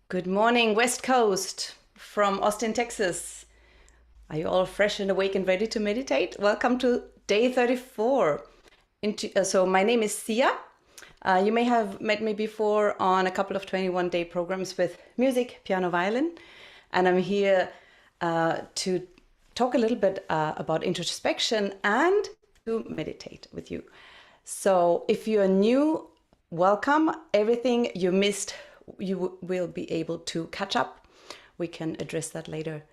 Good morning, West Coast from Austin, Texas. Are you all fresh and awake and ready to meditate? Welcome to day 34. So my name is Sia. You may have met me before on a couple of 21-day programs with music, piano, violin. And I'm here to talk a little bit about introspection and to meditate with you. So if you're new, welcome. Everything you missed, you will be able to catch up. We can address that later.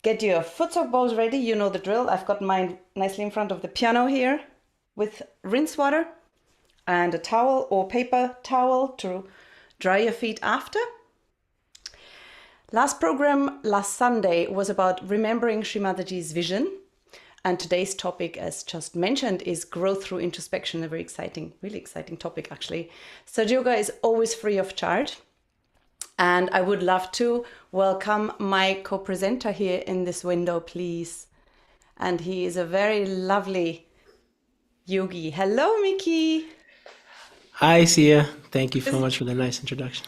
Get your foot soak bowls ready. You know the drill. I've got mine nicely in front of the piano here with rinse water and a towel or paper towel to dry your feet after. Last program, last Sunday, was about remembering Shri Mataji's vision. And today's topic, as just mentioned, is growth through introspection, a very exciting, really exciting topic, actually. Sahaja Yoga is always free of charge. And I would love to welcome my co-presenter here in this window, please. And he is a very lovely yogi. Hello, Mickey. Hi, Sia. Thank you so much for the nice introduction.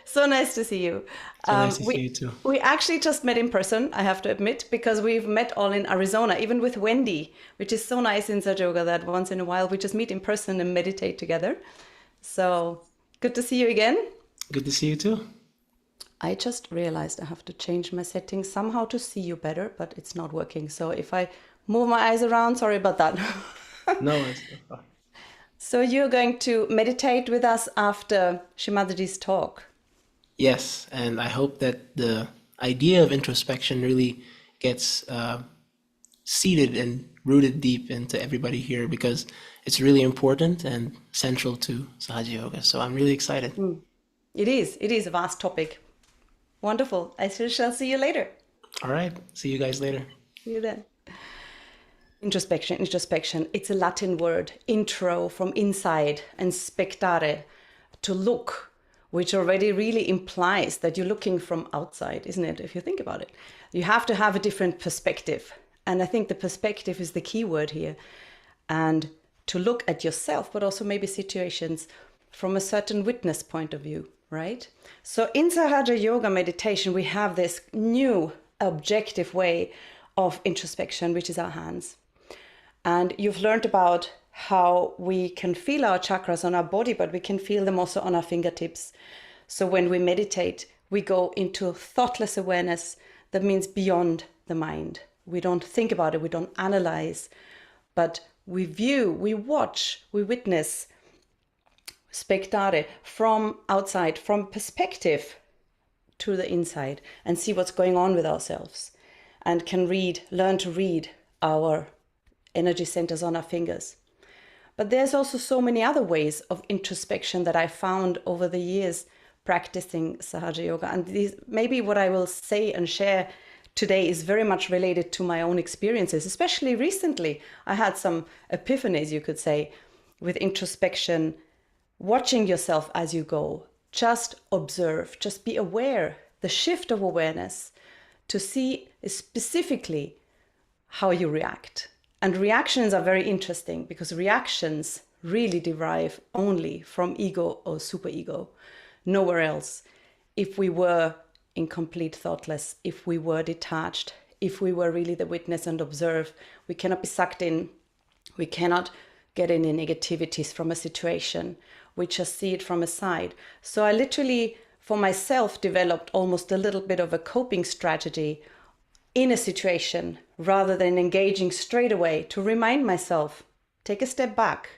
So nice to see you. So nice to see you too. We actually just met in person, I have to admit, because we've met all in Arizona, even with Wendy, which is so nice in Sahaja Yoga that once in a while we just meet in person and meditate together. So good to see you again. Good to see you too. I just realized I have to change my settings somehow to see you better, but it's not working. So if I move my eyes around, sorry about that. No, it's fine. So you're going to meditate with us after Shri Mataji's talk. Yes, and I hope that the idea of introspection really gets seated and rooted deep into everybody here because it's really important and central to Sahaja Yoga. So I'm really excited. It is a vast topic. Wonderful. I shall see you later. All right. See you guys later. See you then. Introspection. It's a Latin word, intro, from inside, and spectare, to look, which already really implies that you're looking from outside, isn't it? If you think about it, you have to have a different perspective. And I think the perspective is the key word here. And to look at yourself, but also maybe situations from a certain witness point of view, right? So in Sahaja Yoga meditation, we have this new objective way of introspection, which is our hands. And you've learned about how we can feel our chakras on our body, but we can feel them also on our fingertips. So when we meditate, we go into thoughtless awareness. That means beyond the mind. We don't think about it, we don't analyze, but we view, we watch, we witness, spectare, from outside, from perspective to the inside, and see what's going on with ourselves, and can learn to read our energy centers on our fingers. But there's also so many other ways of introspection that I found over the years practicing Sahaja Yoga. And maybe what I will say and share today is very much related to my own experiences, especially recently. I had some epiphanies, you could say, with introspection, watching yourself as you go. Just observe, just be aware, the shift of awareness to see specifically how you react. And reactions are very interesting because reactions really derive only from ego or superego, nowhere else. If we were in complete thoughtless, if we were detached, if we were really the witness and observe, we cannot be sucked in, we cannot get any negativities from a situation, we just see it from a side. So I literally, for myself, developed almost a little bit of a coping strategy in a situation rather than engaging straight away, to remind myself, take a step back,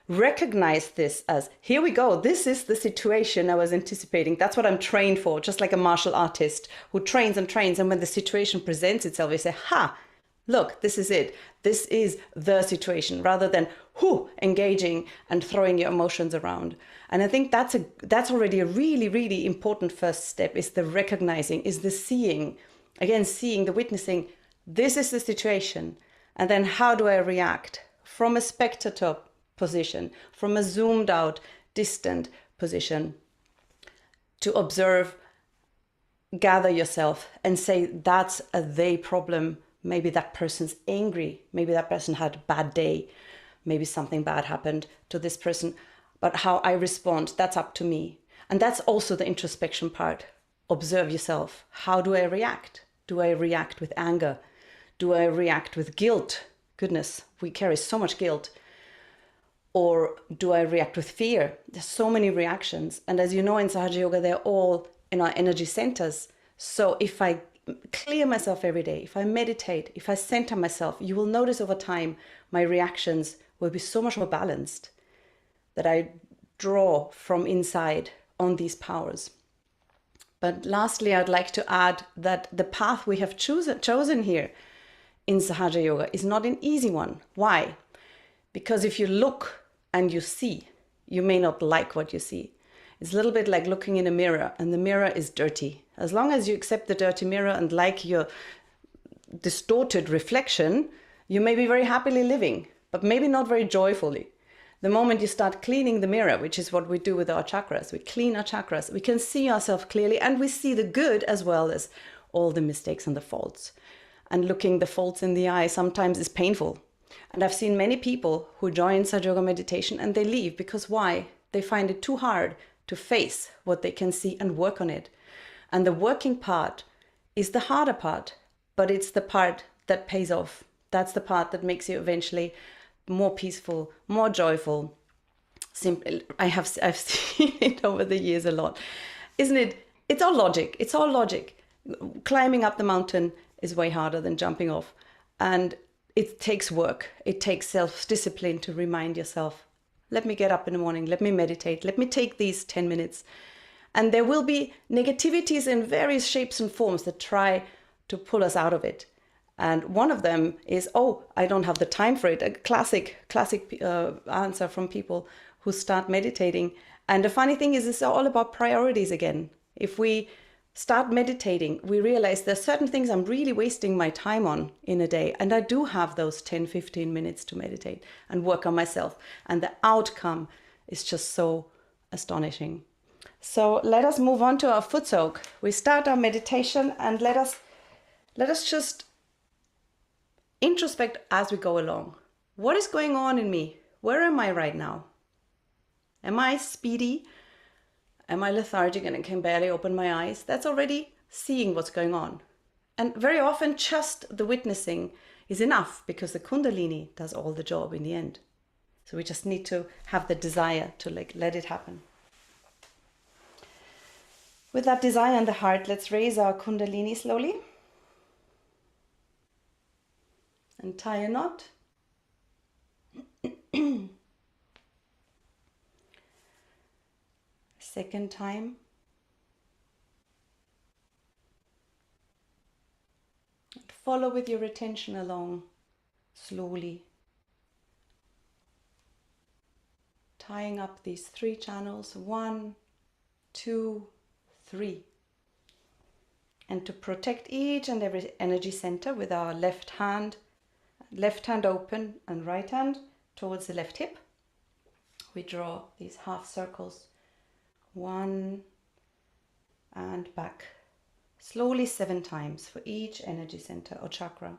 recognize this as, here we go, this is the situation I was anticipating. That's what I'm trained for, just like a martial artist who trains and trains. And when the situation presents itself, they say, ha, look, this is it. This is the situation, rather than engaging and throwing your emotions around. And I think that's already a really, really important first step, is the recognizing, is the seeing. Again, seeing, the witnessing, this is the situation. And then how do I react from a spectator position, from a zoomed out, distant position, to observe, gather yourself and say, that's a they problem. Maybe that person's angry. Maybe that person had a bad day. Maybe something bad happened to this person. But how I respond, that's up to me. And that's also the introspection part. Observe yourself. How do I react? Do I react with anger? Do I react with guilt? Goodness, we carry so much guilt. Or do I react with fear? There's so many reactions. And as you know, in Sahaja Yoga, they're all in our energy centers. So if I clear myself every day, if I meditate, if I center myself, you will notice over time my reactions will be so much more balanced, that I draw from inside on these powers. But lastly, I'd like to add that the path we have chosen here in Sahaja Yoga is not an easy one. Why? Because if you look and you see, you may not like what you see. It's a little bit like looking in a mirror, and the mirror is dirty. As long as you accept the dirty mirror and like your distorted reflection, you may be very happily living, but maybe not very joyfully. The moment you start cleaning the mirror, which is what we do with our chakras, we clean our chakras, we can see ourselves clearly, and we see the good as well as all the mistakes and the faults. And looking the faults in the eye sometimes is painful. And I've seen many people who join Sahaja Yoga meditation and they leave because why? They find it too hard to face what they can see and work on it. And the working part is the harder part, but it's the part that pays off. That's the part that makes you eventually more peaceful, more joyful. Simply, I've seen it over the years a lot, isn't it? It's all logic. It's all logic. Climbing up the mountain is way harder than jumping off, and it takes work. It takes self-discipline to remind yourself, let me get up in the morning, let me meditate, let me take these 10 minutes. And there will be negativities in various shapes and forms that try to pull us out of it. And one of them is, oh, I don't have the time for it. A classic answer from people who start meditating. And the funny thing is, it's all about priorities again. If we start meditating, we realize there's certain things I'm really wasting my time on in a day. And I do have those 10, 15 minutes to meditate and work on myself. And the outcome is just so astonishing. So let us move on to our foot soak. We start our meditation and let us just introspect as we go along. What is going on in me? Where am I right now? Am I speedy? Am I lethargic and I can barely open my eyes? That's already seeing what's going on. And very often just the witnessing is enough because the Kundalini does all the job in the end. So we just need to have the desire to let it happen. With that desire in the heart, let's raise our Kundalini slowly. And tie a knot. Second time. And follow with your attention along slowly. Tying up these 3 channels, 1, 2, 3. And to protect each and every energy center with our left hand open and right hand towards the left hip, we draw these half circles, 1 and back, slowly 7 times for each energy center or chakra.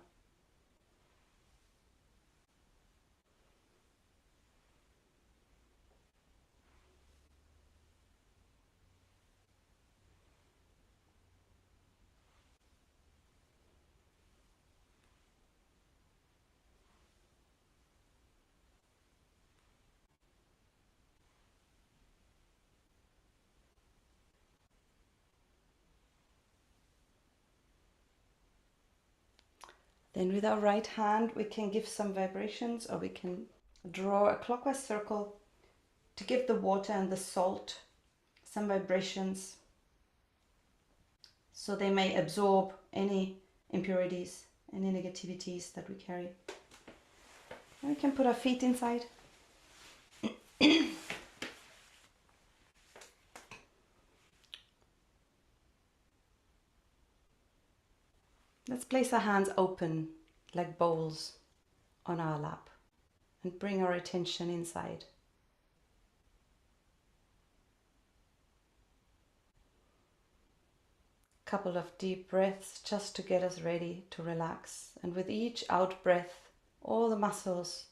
Then with our right hand, we can give some vibrations, or we can draw a clockwise circle to give the water and the salt some vibrations, so they may absorb any impurities, any negativities that we carry. And we can put our feet inside. Let's place our hands open like bowls on our lap and bring our attention inside. Couple of deep breaths just to get us ready to relax. And with each out breath, all the muscles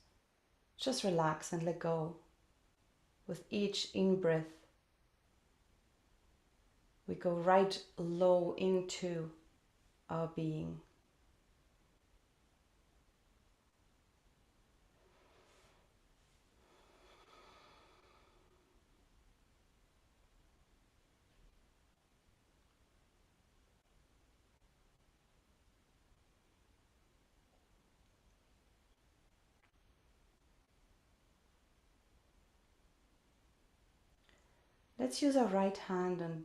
just relax and let go. With each in breath, we go right low into our being. Let's use our right hand and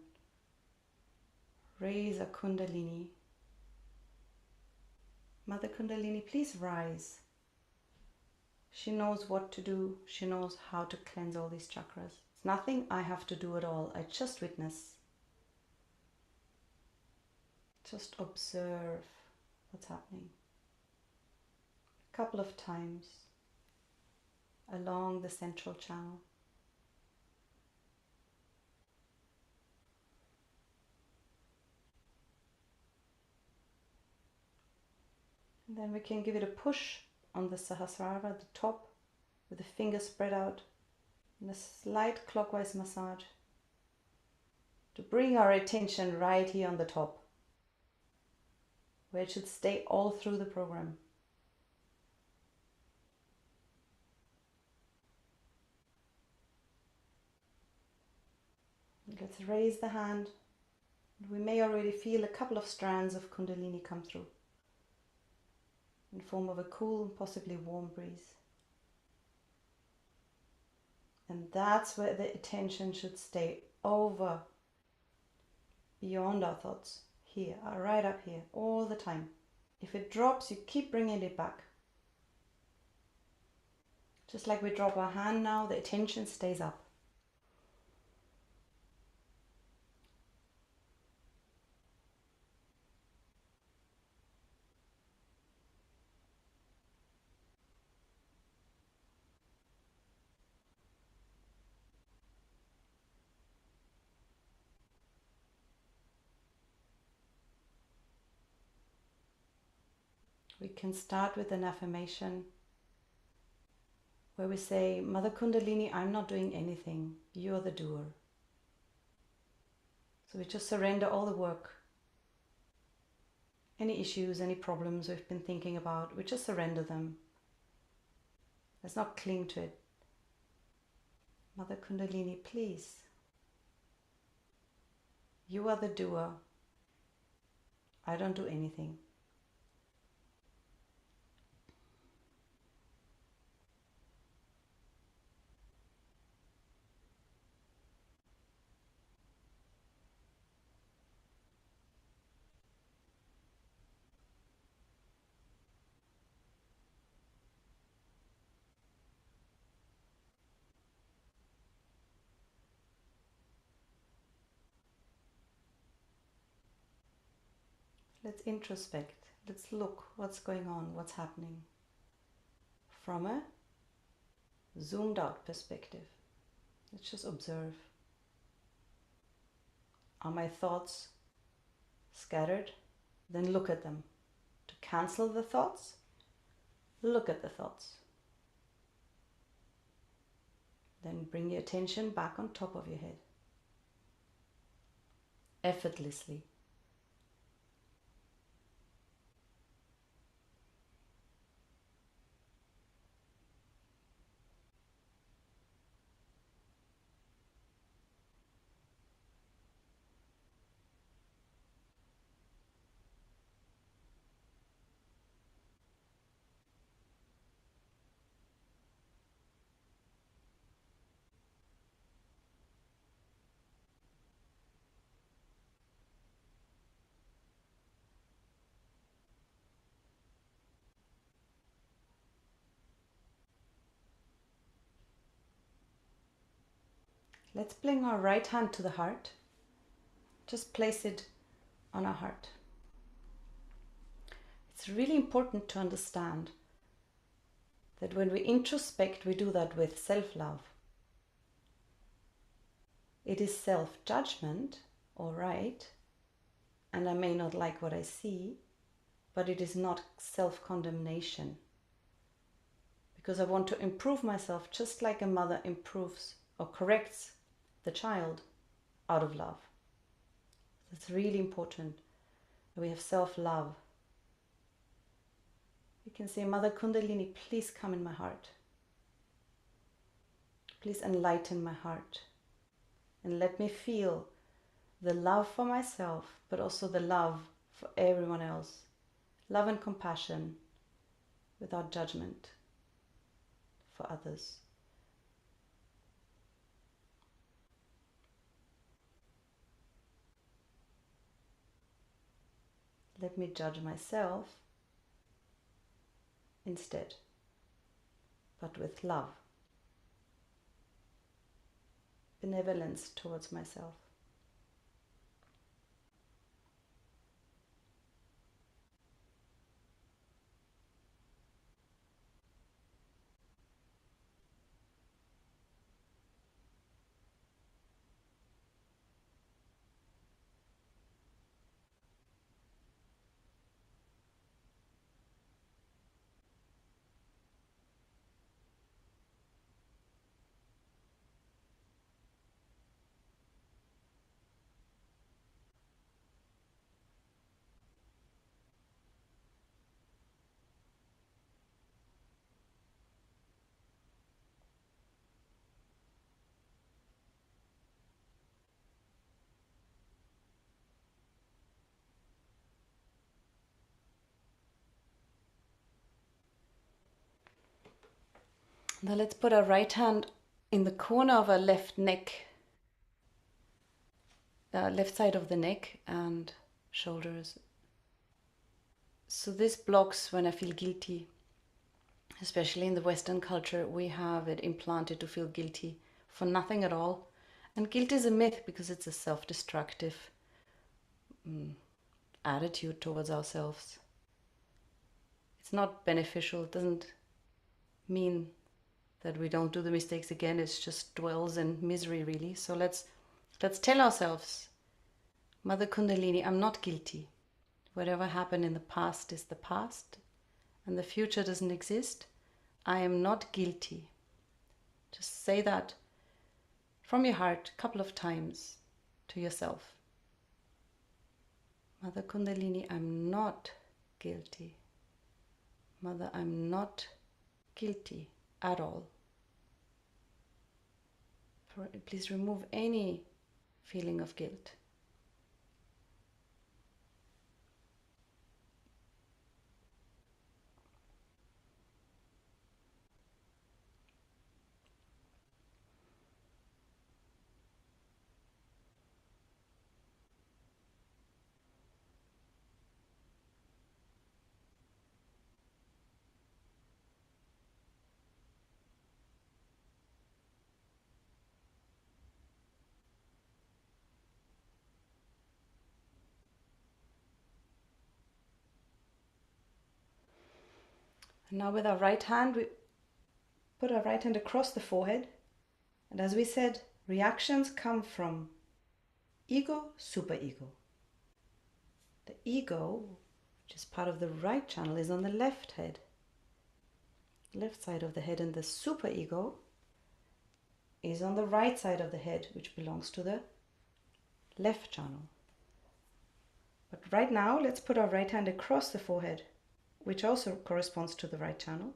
raise a Kundalini. Mother Kundalini, please rise. She knows what to do. She knows how to cleanse all these chakras. It's nothing I have to do at all. I just witness. Just observe what's happening. A couple of times along the central channel. And then we can give it a push on the Sahasrara, the top, with the fingers spread out, and a slight clockwise massage to bring our attention right here on the top, where it should stay all through the program. Let's raise the hand. We may already feel a couple of strands of Kundalini come through in form of a cool, possibly warm breeze. And that's where the attention should stay, over, beyond our thoughts, here, right up here, all the time. If it drops, you keep bringing it back. Just like we drop our hand now, the attention stays up. We can start with an affirmation where we say, Mother Kundalini, I'm not doing anything. You're the doer. So we just surrender all the work. Any issues, any problems we've been thinking about, we just surrender them. Let's not cling to it. Mother Kundalini, please. You are the doer. I don't do anything. Let's introspect. Let's look what's going on, what's happening from a zoomed out perspective. Let's just observe. Are my thoughts scattered? Then look at them. To cancel the thoughts, look at the thoughts. Then bring your attention back on top of your head. Effortlessly. Let's bring our right hand to the heart. Just place it on our heart. It's really important to understand that when we introspect, we do that with self-love. It is self-judgment, all right, and I may not like what I see, but it is not self-condemnation. Because I want to improve myself just like a mother improves or corrects the child out of love. It's really important that we have self-love. You can say, Mother Kundalini, please come in my heart. Please enlighten my heart and let me feel the love for myself, but also the love for everyone else. Love and compassion without judgment for others. Let me judge myself instead, but with love, benevolence towards myself. Now let's put our right hand in the corner of our left neck, left side of the neck and shoulders. So this blocks when I feel guilty. Especially in the Western culture, we have it implanted to feel guilty for nothing at all. And guilt is a myth because it's a self-destructive attitude towards ourselves. It's not beneficial. It doesn't mean that we don't do the mistakes again. It just dwells in misery, really. So let's tell ourselves, Mother Kundalini, I'm not guilty. Whatever happened in the past is the past, and the future doesn't exist. I am not guilty. Just say that from your heart a couple of times to yourself. Mother Kundalini, I'm not guilty. Mother, I'm not guilty at all. Please remove any feeling of guilt. And now with our right hand, we put our right hand across the forehead. And as we said, reactions come from ego, superego. The ego, which is part of the right channel, is on the left head, left side of the head, and the superego is on the right side of the head, which belongs to the left channel. But right now, let's put our right hand across the forehead, which also corresponds to the right channel.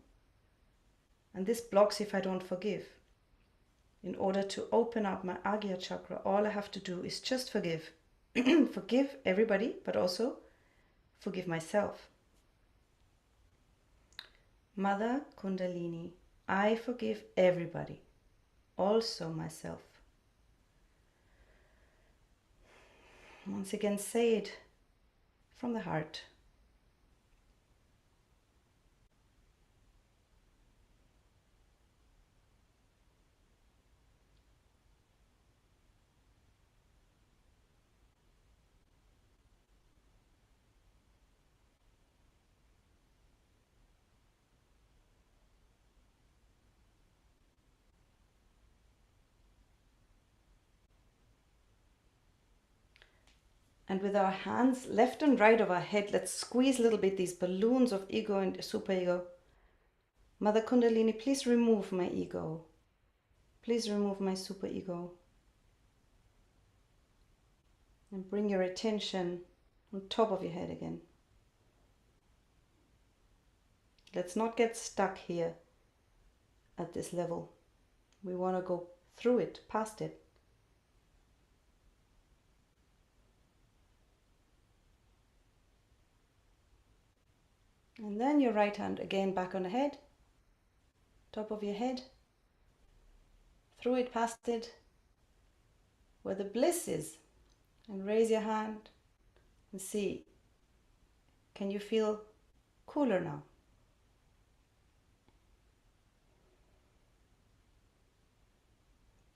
And this blocks if I don't forgive. In order to open up my Agya chakra, all I have to do is just forgive. Forgive everybody, but also forgive myself. Mother Kundalini, I forgive everybody, also myself. Once again, say it from the heart. And with our hands left and right of our head, let's squeeze a little bit these balloons of ego and superego. Mother Kundalini, please remove my ego. Please remove my superego. And bring your attention on top of your head again. Let's not get stuck here at this level. We want to go through it, past it. And then your right hand again back on the head, top of your head, through it, past it, where the bliss is. And raise your hand and see, can you feel cooler now?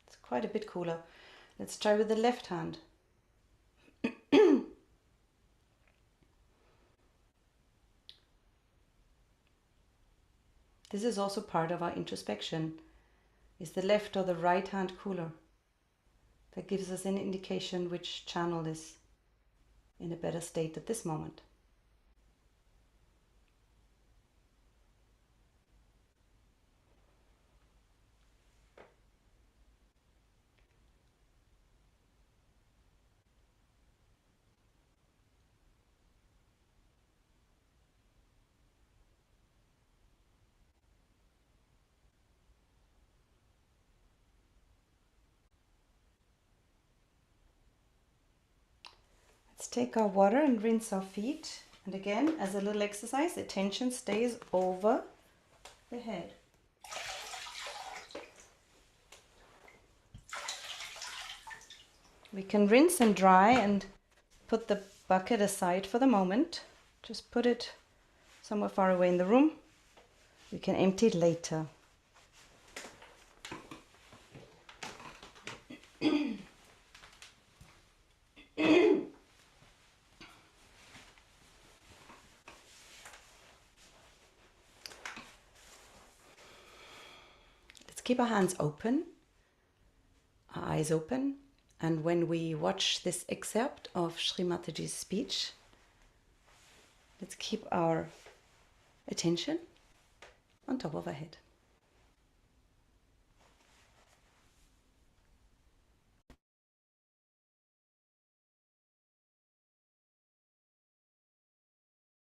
It's quite a bit cooler. Let's try with the left hand. This is also part of our introspection. Is the left or the right hand cooler? That gives us an indication which channel is in a better state at this moment. Let's take our water and rinse our feet. And again, as a little exercise, the attention stays over the head. We can rinse and dry and put the bucket aside for the moment. Just put it somewhere far away in the room. We can empty it later. Keep our hands open, our eyes open, and when we watch this excerpt of Shri Mataji's speech, let's keep our attention on top of our head.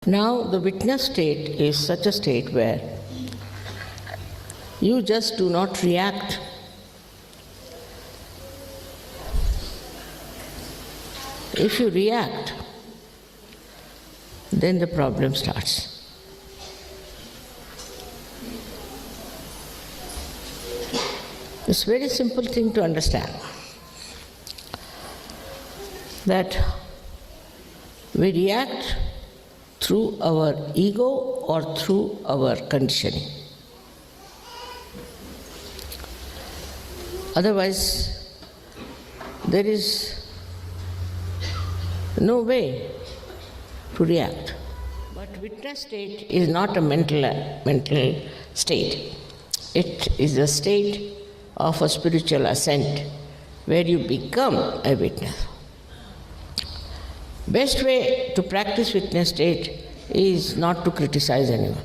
Now the witness state is such a state where you just do not react. If you react, then the problem starts. It's a very simple thing to understand, that we react through our ego or through our conditioning. Otherwise, there is no way to react. But witness state is not a mental state. It is a state of a spiritual ascent where you become a witness. Best way to practice witness state is not to criticize anyone.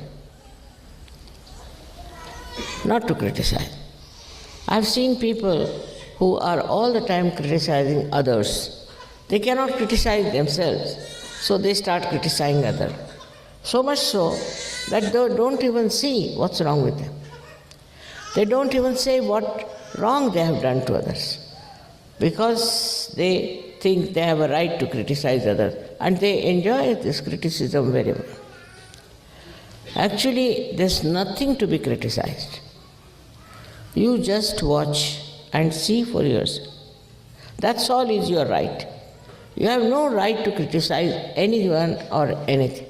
Not to criticize. I've seen people who are all the time criticizing others. They cannot criticize themselves, so they start criticizing others. So much so that they don't even see what's wrong with them. They don't even say what wrong they have done to others, because they think they have a right to criticize others, and they enjoy this criticism very well. Actually, there's nothing to be criticized. You just watch and see for yourself. That's all is your right. You have no right to criticize anyone or anything.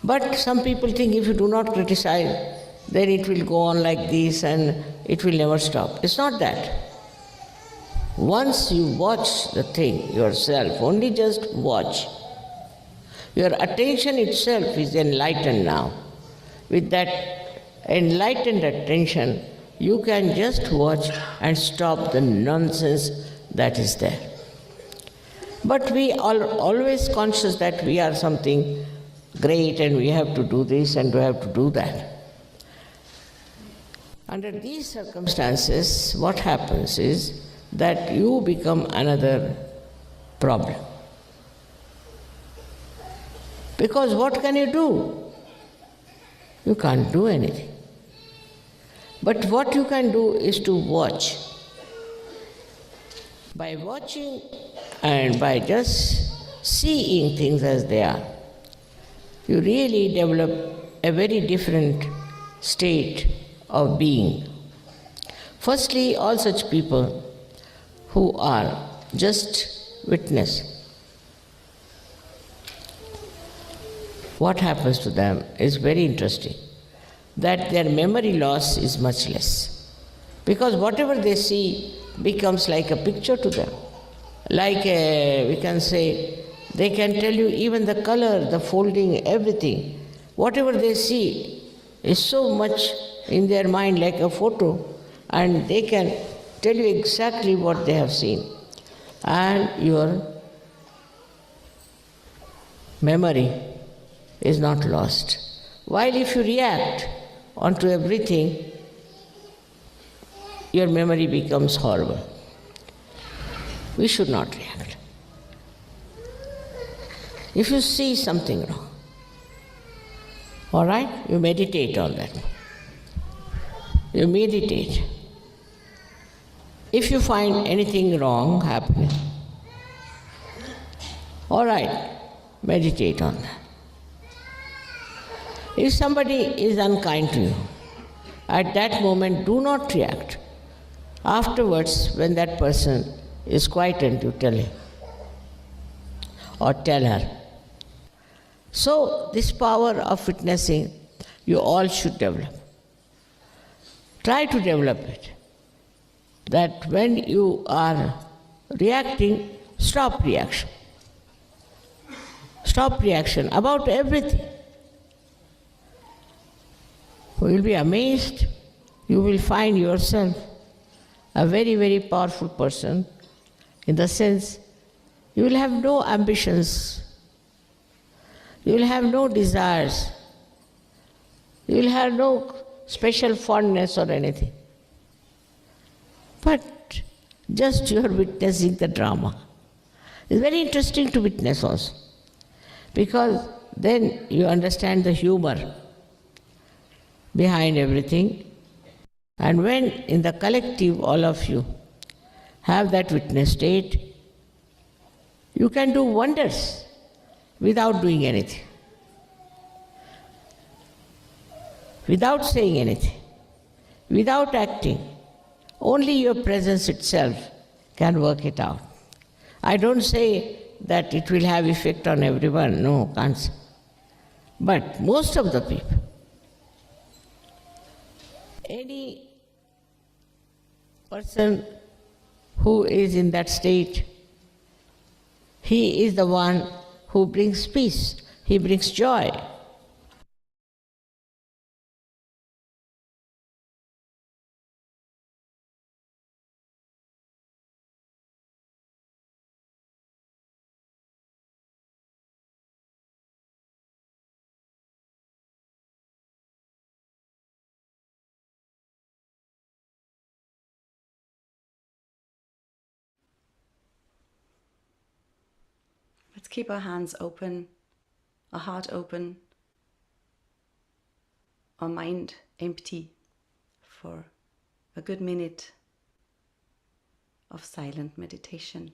But some people think if you do not criticize, then it will go on like this and it will never stop. It's not that. Once you watch the thing yourself, only just watch, your attention itself is enlightened now. With that enlightened attention, you can just watch and stop the nonsense that is there. But we are always conscious that we are something great and we have to do this and we have to do that. Under these circumstances, what happens is that you become another problem. Because what can you do? You can't do anything. But what you can do is to watch. By watching and by just seeing things as they are, you really develop a very different state of being. Firstly, all such people who are just witness, what happens to them is very interesting, that their memory loss is much less. Because whatever they see becomes like a picture to them. Like we can say, they can tell you even the color, the folding, everything. Whatever they see is so much in their mind like a photo, and they can tell you exactly what they have seen. And your memory is not lost. While if you react onto everything, your memory becomes horrible. We should not react. If you see something wrong, all right, you meditate on that. You meditate. If you find anything wrong happening, all right, meditate on that. If somebody is unkind to you, at that moment do not react. Afterwards, when that person is quietened, you tell him or tell her. So, this power of witnessing, you all should develop. Try to develop it. That when you are reacting, stop reaction. Stop reaction about everything. You will be amazed. You will find yourself a very, very powerful person, in the sense you will have no ambitions, you will have no desires, you will have no special fondness or anything. But just you are witnessing the drama. It's very interesting to witness also, because then you understand the humor behind everything. And when in the collective all of you have that witness state, you can do wonders without doing anything, without saying anything, without acting. Only your presence itself can work it out. I don't say that it will have effect on everyone, no, can't say. But most of the people, any person who is in that state, he is the one who brings peace, he brings joy. Let's keep our hands open, our heart open, our mind empty for a good minute of silent meditation.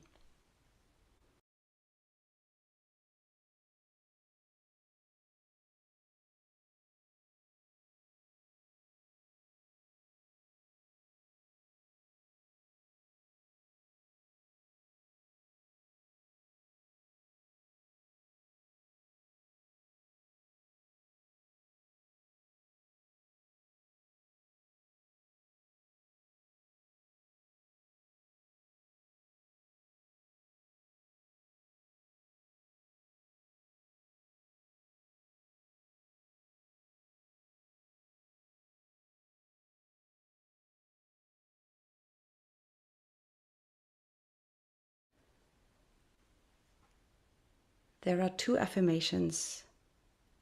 There are two affirmations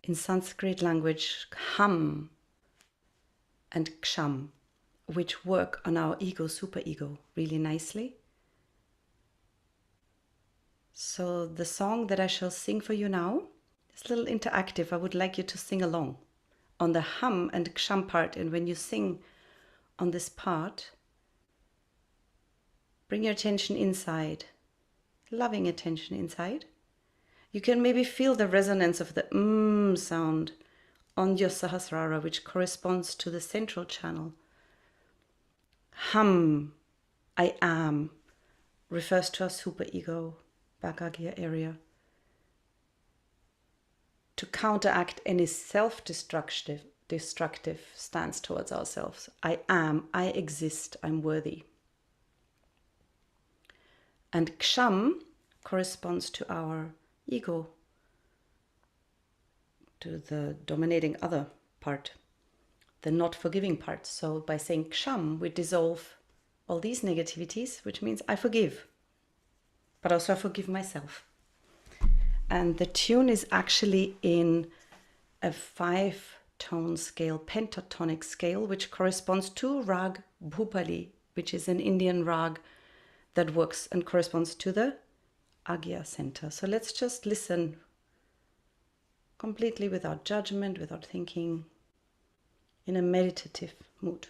in Sanskrit language, ham and ksham, which work on our ego, superego, really nicely. So the song that I shall sing for you now is a little interactive. I would like you to sing along on the ham and ksham part. And when you sing on this part, bring your attention inside, loving attention inside. You can maybe feel the resonance of the sound on your Sahasrara, which corresponds to the central channel. Ham, I am, refers to our superego, Bhagagya area. To counteract any self-destructive stance towards ourselves. I am, I exist, I'm worthy. And ksham corresponds to our ego, to the dominating other part, the not forgiving part. So by saying ksham, we dissolve all these negativities, which means I forgive, but also I forgive myself. And the tune is actually in a 5-tone scale, pentatonic scale, which corresponds to Rag Bhupali, which is an Indian rag that works and corresponds to the Agya center. So let's just listen completely without judgment, without thinking, in a meditative mood.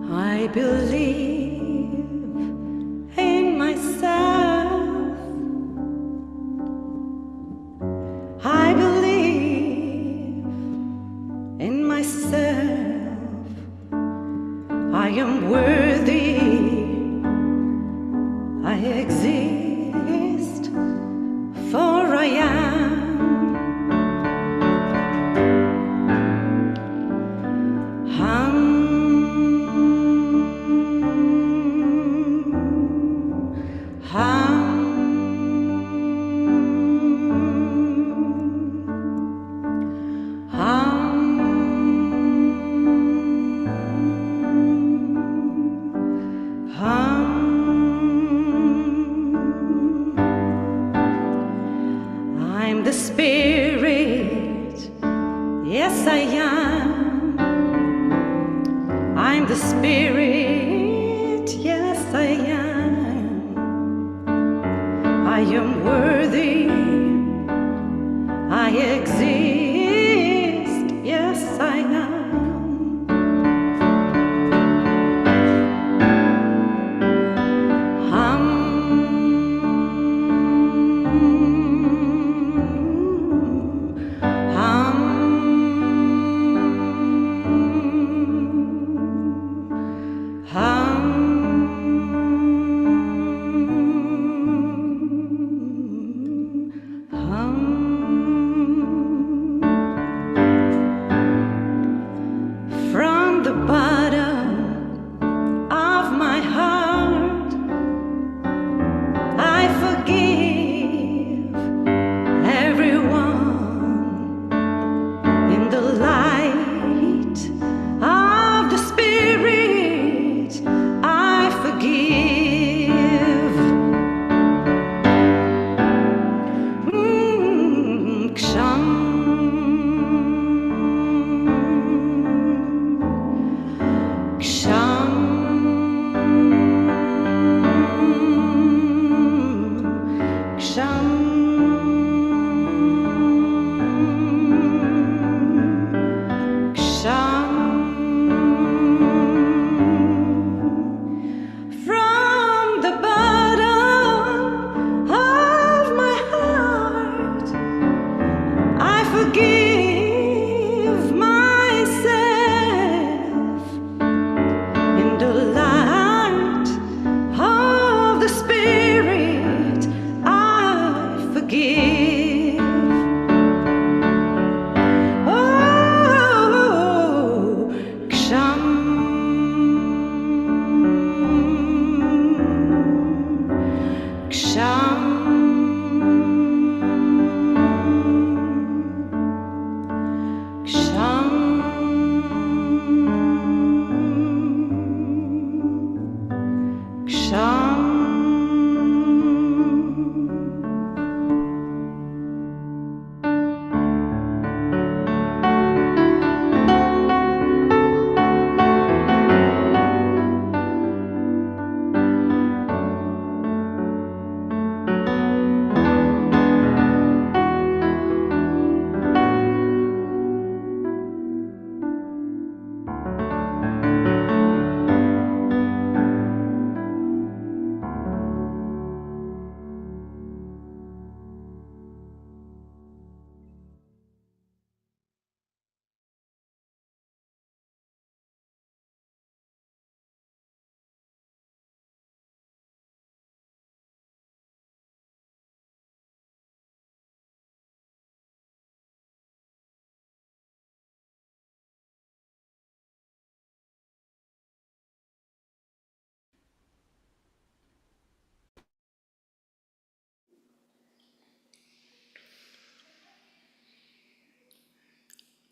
I believe in myself. I believe in myself. I am worthy. I exist, for I am I'm the spirit, yes I am. I am worthy, I exist, yes I am. From the bottom of my heart, I forgive everyone in the light of the Spirit. I forgive. Ksham. Ksham. Ksham. Ksham. From the bottom of my heart, I forgive myself. In the light of the Spirit, I forgive. Oh, Ksham. Ksham. Ksham. Ksham.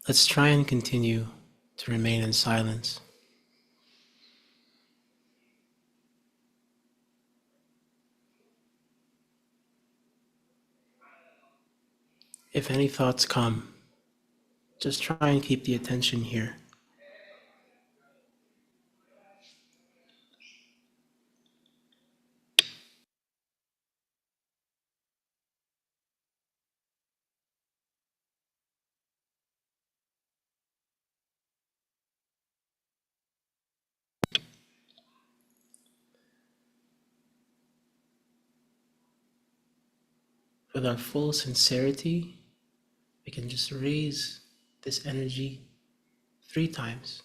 Let's try and continue to remain in silence. If any thoughts come, just try and keep the attention here. With our full sincerity, we can just raise this energy 3 times.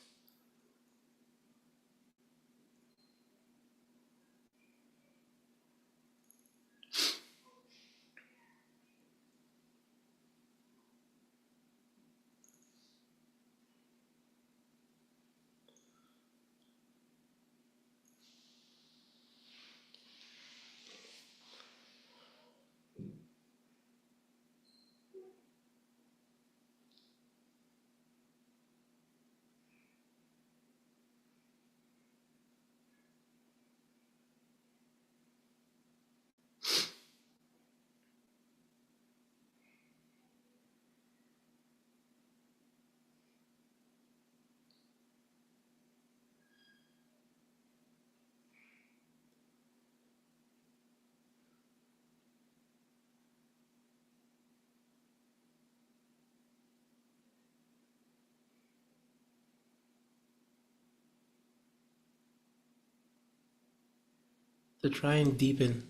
to try and deepen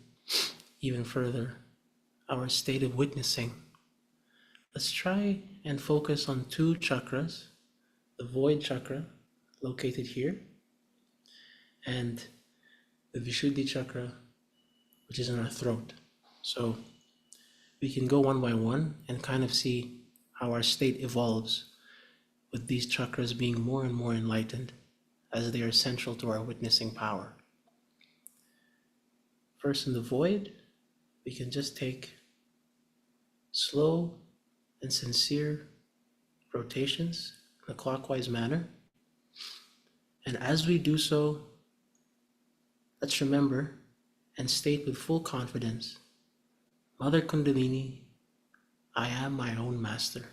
even further our state of witnessing, let's try and focus on two chakras, the void chakra located here and the Vishuddhi chakra, which is in our throat. So we can go one by one and kind of see how our state evolves with these chakras being more and more enlightened as they are central to our witnessing power. First, in the void, we can just take slow and sincere rotations in a clockwise manner. And as we do so, let's remember and state with full confidence, Mother Kundalini, I am my own master.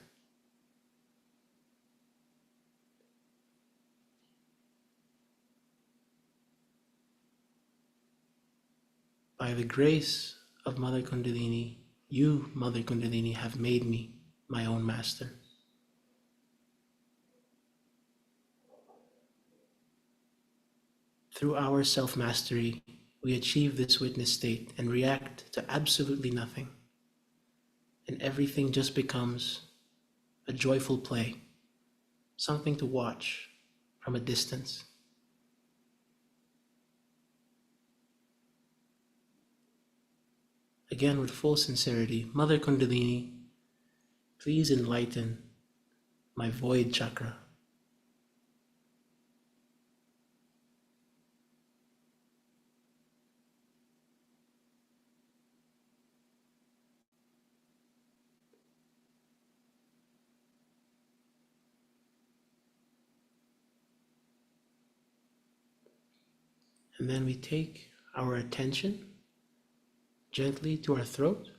By the grace of Mother Kundalini, you, Mother Kundalini, have made me my own master. Through our self-mastery, we achieve this witness state and react to absolutely nothing. And everything just becomes a joyful play, something to watch from a distance. Again, with full sincerity, Mother Kundalini, please enlighten my void chakra. And then we take our attention gently to our throat.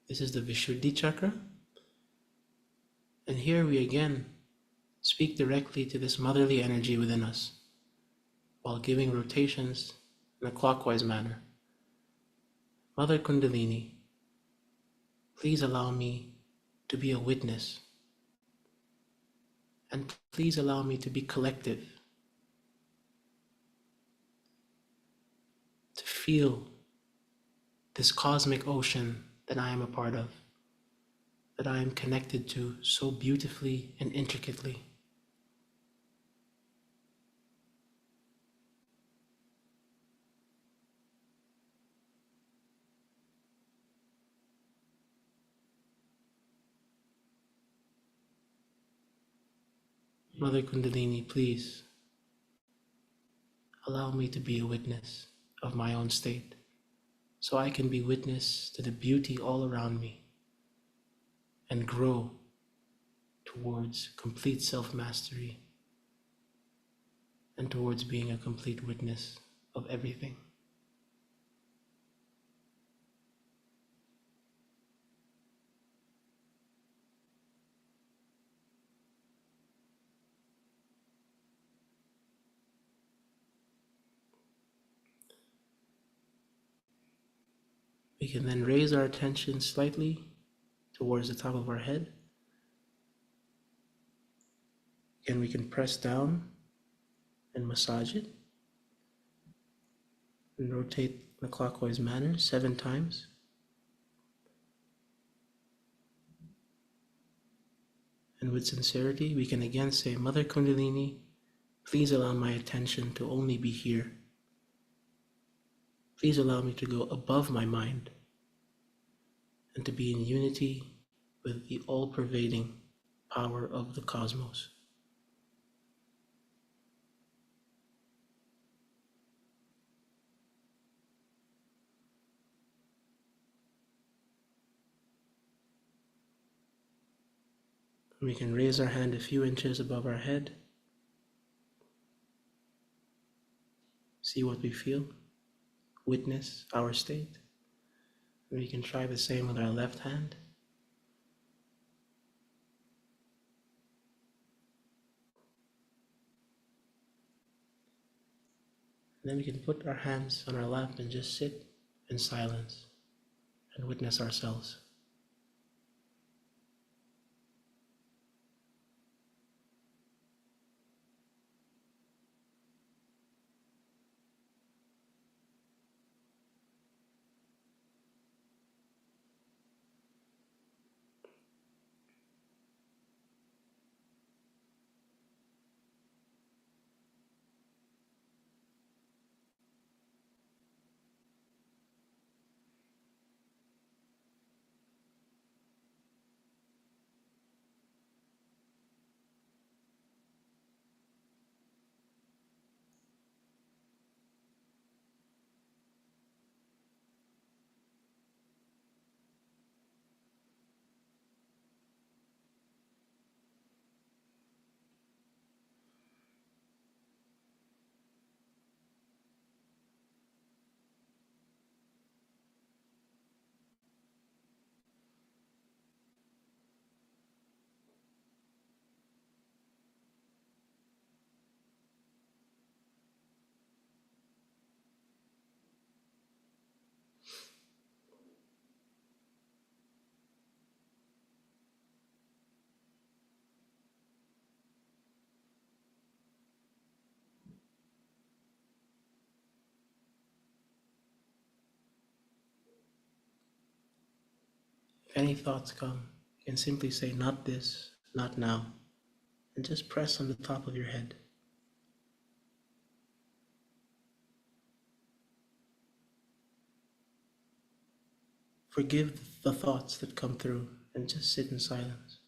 This is the Vishuddhi chakra. And here we again speak directly to this motherly energy within us while giving rotations in a clockwise manner. Mother Kundalini, please allow me to be a witness. And please allow me to be collective, to feel this cosmic ocean that I am a part of, that I am connected to so beautifully and intricately. Mother Kundalini, please allow me to be a witness of my own state, so I can be witness to the beauty all around me and grow towards complete self-mastery and towards being a complete witness of everything. We can then raise our attention slightly towards the top of our head. And we can press down and massage it and rotate in a clockwise manner 7 times. And with sincerity, we can again say, Mother Kundalini, please allow my attention to only be here. Please allow me to go above my mind and to be in unity with the all-pervading power of the cosmos. We can raise our hand a few inches above our head. See what we feel. Witness our state. And we can try the same with our left hand. And then we can put our hands on our lap and just sit in silence and witness ourselves. any thoughts come, you can simply say, not this, not now, and just press on the top of your head. Forgive the thoughts that come through and just sit in silence.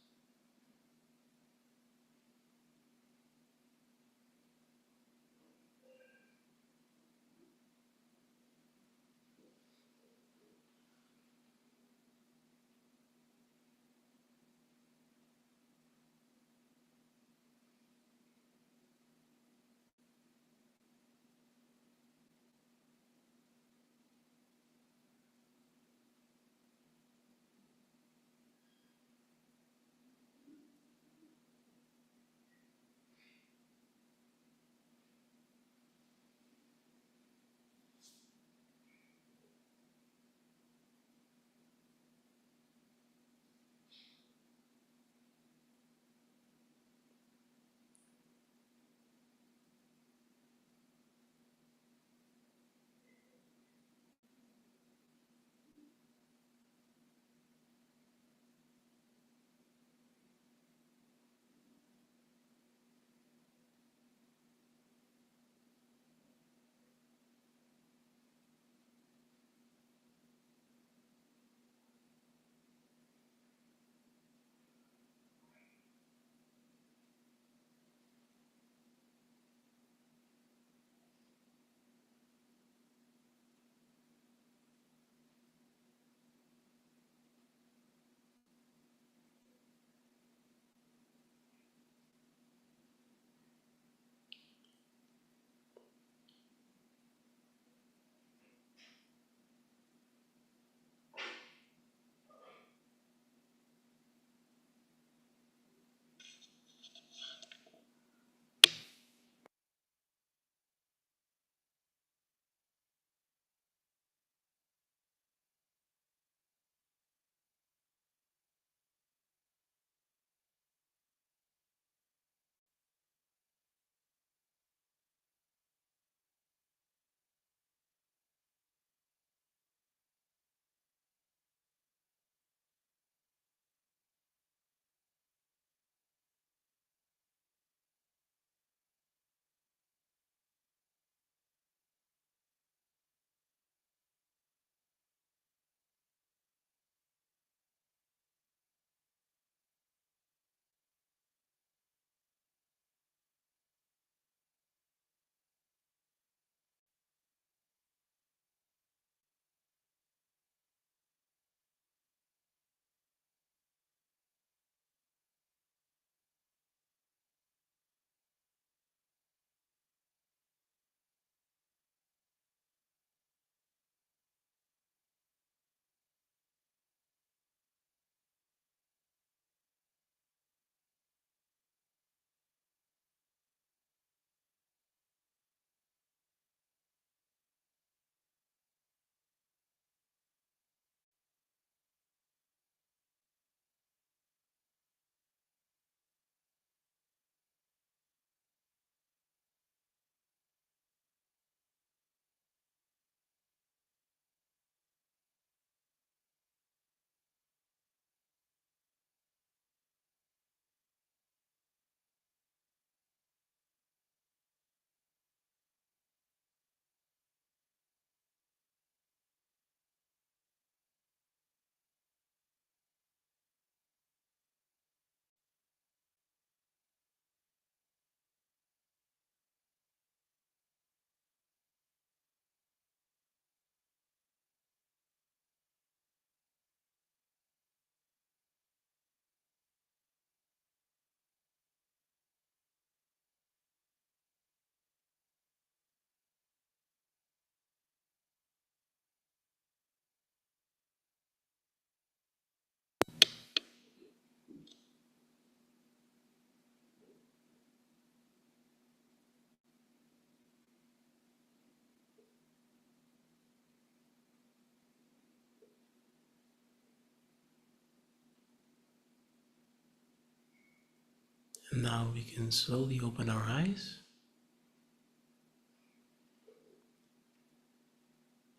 And now we can slowly open our eyes.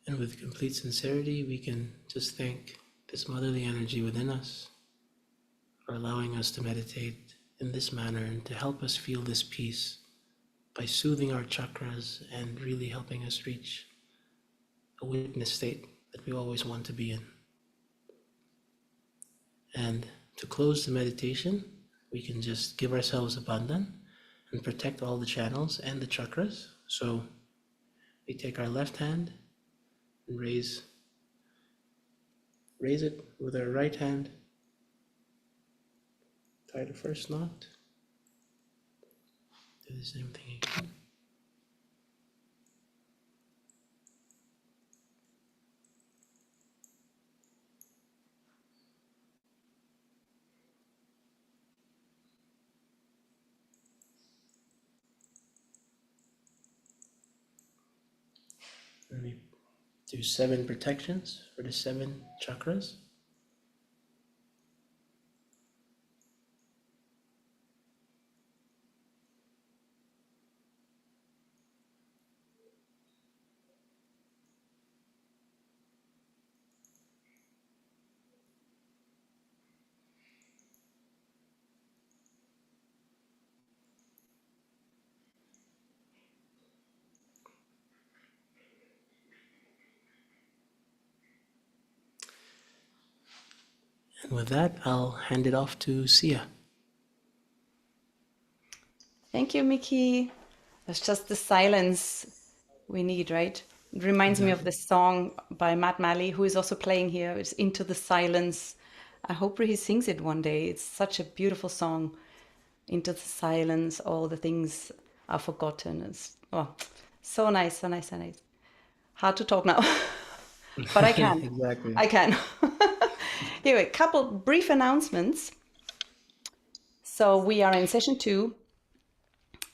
And with complete sincerity, we can just thank this motherly energy within us, for allowing us to meditate in this manner and to help us feel this peace by soothing our chakras and really helping us reach a witness state that we always want to be in. And to close the meditation, we can just give ourselves a bandhan and protect all the channels and the chakras. So we take our left hand and raise it with our right hand. Tie the first knot. Do the same thing again. And we do 7 protections for the 7 chakras. And with that, I'll hand it off to Sia. Thank you, Mickey. That's just the silence we need, right? It reminds me of this song by Matt Malley, who is also playing here. It's Into the Silence. I hope he sings it one day. It's such a beautiful song. Into the silence, all the things are forgotten. It's so nice, so nice, so nice. Hard to talk now, but I can. Exactly. I can. Anyway, a couple brief announcements. So we are in session 2,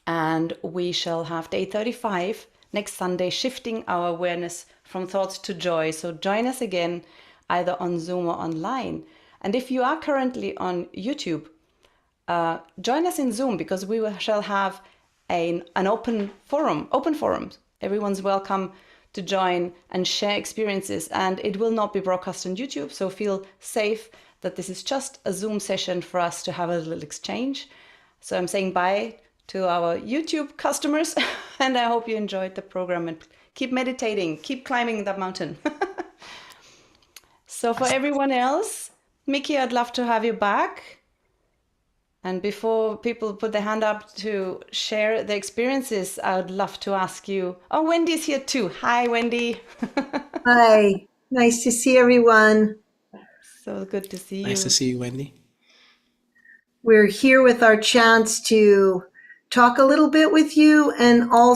and we shall have day 35 next Sunday, shifting our awareness from thoughts to joy. So join us again, either on Zoom or online. And if you are currently on YouTube, join us in Zoom, because we shall have an open forum. Everyone's welcome to join and share experiences, and it will not be broadcast on YouTube, so feel safe that this is just a Zoom session for us to have a little exchange. So I'm saying bye to our YouTube customers, and I hope you enjoyed the program, and keep meditating, keep climbing that mountain. So for everyone else, Mickey, I'd love to have you back. And before people put their hand up to share their experiences, I would love to ask you. Oh, Wendy's here too. Hi, Wendy. Hi, nice to see everyone. So good to see you. Nice to see you, Wendy. We're here with our chance to talk a little bit with you and also